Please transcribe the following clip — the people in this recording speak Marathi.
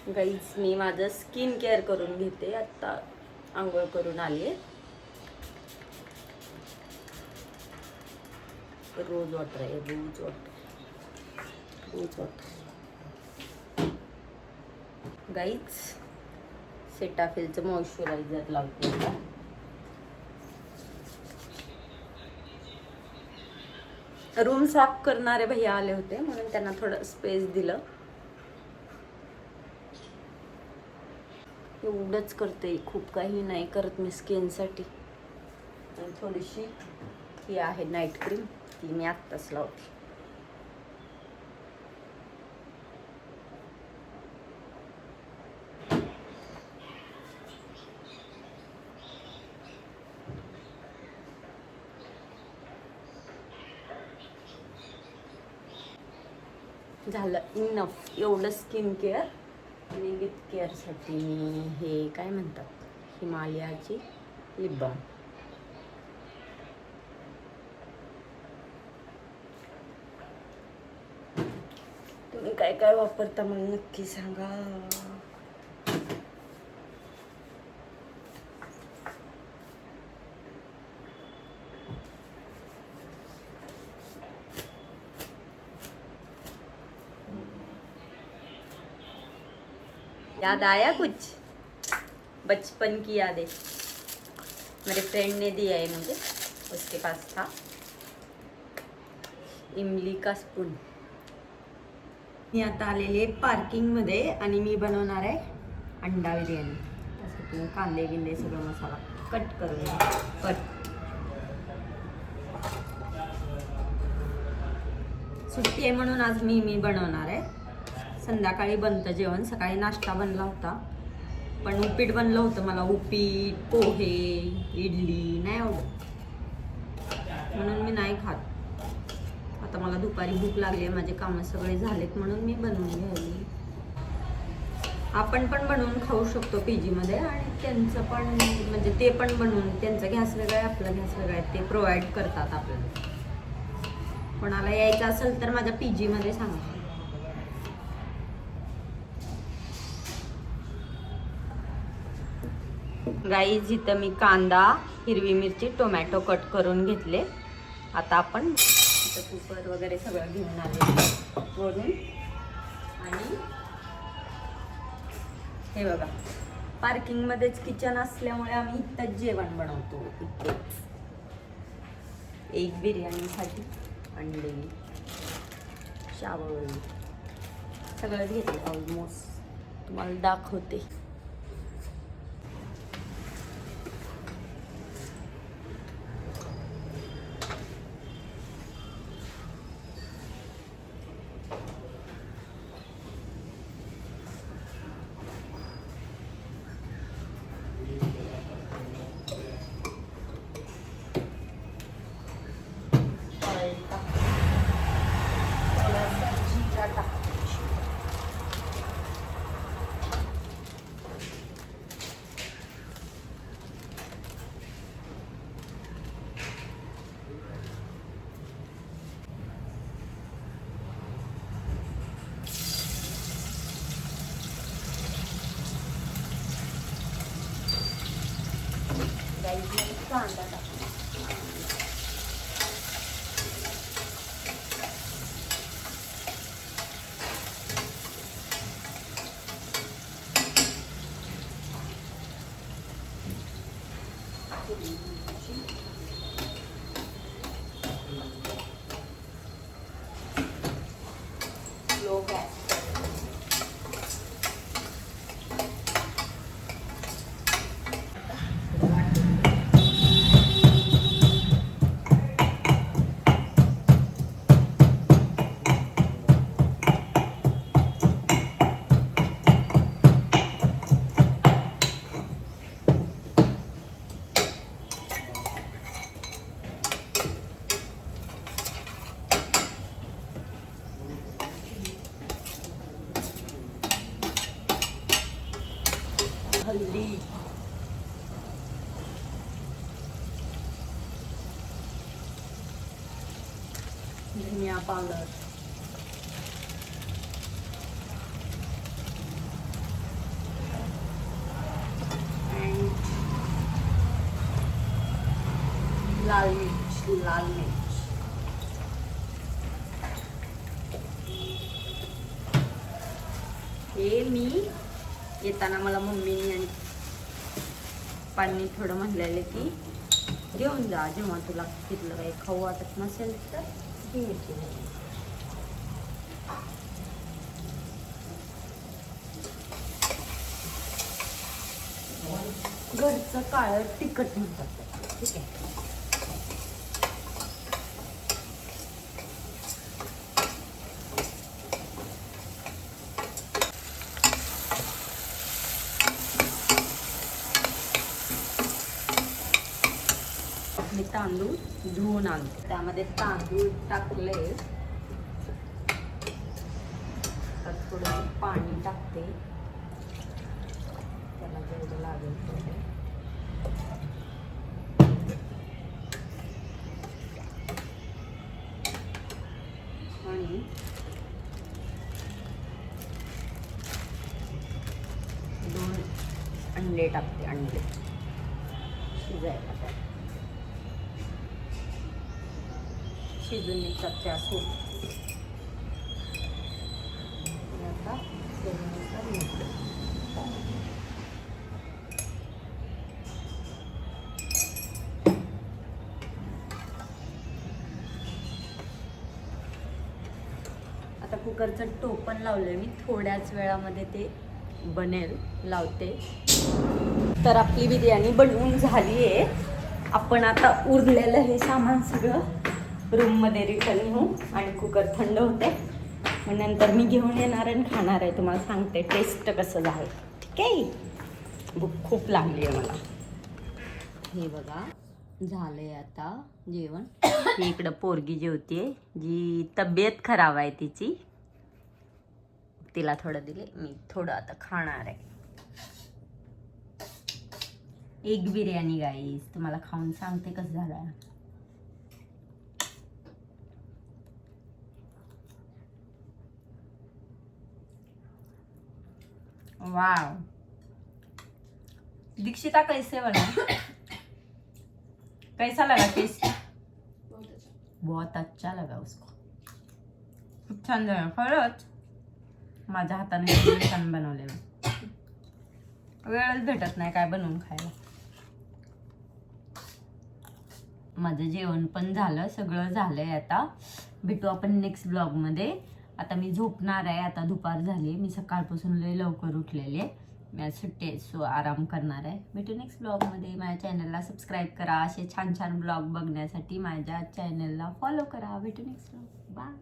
गाईज मी माझं स्किन केअर करून घेते. आता आंघोळ करून आली आहे. रोज वॉटर आहे, rose water, rose water. Guys सेटाफिलचं मॉइश्चरायझर लावते आता. रूम साफ करणारे भैया आले होते म्हणून त्यांना थोडं स्पेस दिलं. एवढंच करते, खूप काही नाही करत मी स्किनसाठी. आणि थोडीशी ही आहे नाईट क्रीम, ती मी आत्ताच लावते. झालं इनफ एवढं स्किन केअर. आणि लिप केअरसाठी मी हे काय म्हणतात, हिमालयाची लिप बाम. तुम्ही काय काय वापरता मला नक्की सांगा. याद आया कुछ? बचपन की यादें मेरे फ्रेंड ने दिया है मुझे, उसके पास था इमली का स्पून. मी आता आलेले पार्किंगमध्ये आणि मी बनवणार आहे अंडा बिर्याणी. त्यासाठी कांदे बिंदे सगळं मसाला कट करून सुट्टी आहे म्हणून आज मी बनवणार आहे. संध्याकाळी बनतं जेवण, सकाळी नाश्ता बनला होता पण उपीट बनलं होतं. मला उपीट, पोहे, इडली नाही आवडत म्हणून मी नाही खात. आता मला दुपारी भूक लागली आहे, माझे कामं सगळे झालेत म्हणून मी बनवून घ्यायली. आपण पण बनवून खाऊ शकतो पीजीमध्ये आणि त्यांचं पण, म्हणजे ते पण बनवून, त्यांचा गॅस वेगळा आहे आपला गॅस वेगळा आहे, ते प्रोव्हाइड करतात आपल्याला. कोणाला यायचं असेल तर माझ्या पीजीमध्ये सांगा. गाईज इथं मी कांदा, हिरवी मिरची, टोमॅटो कट करून घेतले. आता आपण इथं कुकर वगैरे सगळं घेऊन आले वरून. आणि हे बघा, पार्किंगमध्येच किचन असल्यामुळे आम्ही इथंच जेवण बनवतो. इथेच एक बिर्याणीसाठी अंडे, शावळ सगळंच घेतलं ऑलमोस्ट. तुम्हाला दाखवते. कांदा टाकू. Low gas. हल्दी, धनिया पावडर, लाल मिर्च हे मी येताना मला मम्मीने आणि पप्पांनी थोडं म्हणलेलं की घेऊन जा, जेव्हा तुला तिथलं काही खाऊ वाटत नसेल तर घ्यायची. घरचं काळं तिखट म्हणतात. ठीक आहे. मी तांदूळ धुवून आणते, त्यामध्ये तांदूळ टाकले, तर थोडं पाणी टाकते, त्याला जेवढं लागेल तेवढं. आणि दोन अंडे टाकते, अंडे शिजायला त्या शिजून निघतात त्या सूप. आता चवीनुसार मीठ. आता कुकरचं टोपण लावलंय मी, थोड्याच वेळामध्ये ते बनेल, लावते. तर आपली बिर्याणी बनवून झाली आहे. आपण आता उरलेलं हे सामान सगळं रूममध्ये रिटर्न येऊ आणि कुकर थंड होते, मग नंतर मी घेऊन येणार आणि खाणार आहे. तुम्हाला सांगते टेस्ट कसं झालं. ठीक आहे. भूक खूप लागली आहे मला. हे बघा झालंय आता जेवण. ही इकडं पोरगी जेवतीये, जी तब्येत खराब आहे तिची, तिला थोडं दिले, मी थोडं आता खाणार आहे. एग बिर्याणी गाईस, तुम्हाला खाऊन सांगते कसं झालं. वाव, दीक्षिता कैसे बना, कैसा लगा टेस्ट? बहुत अच्छा लगा उसको. खूप छान झालं खरंच. माझ्या हाताने छान बनवलेलं. वेळच भेटत नाही काय बनवून खायला. माझं जेवण पण झालं, सगळं झालंय. आता भेटू आपण नेक्स्ट ब्लॉगमध्ये. आता मी झोपणार आहे, आता दुपार झाली, मी सकाळपासून लय लवकर उठलेले, मी आज सुट्टी आहे, सो आराम करणार आहे. भेटू नेक्स्ट ब्लॉगमध्ये. माझ्या चॅनलला सबस्क्राईब करा, असे छान छान ब्लॉग बघण्यासाठी माझ्या चॅनलला फॉलो करा. भेटू नेक्स्ट ब्लॉग. बाय.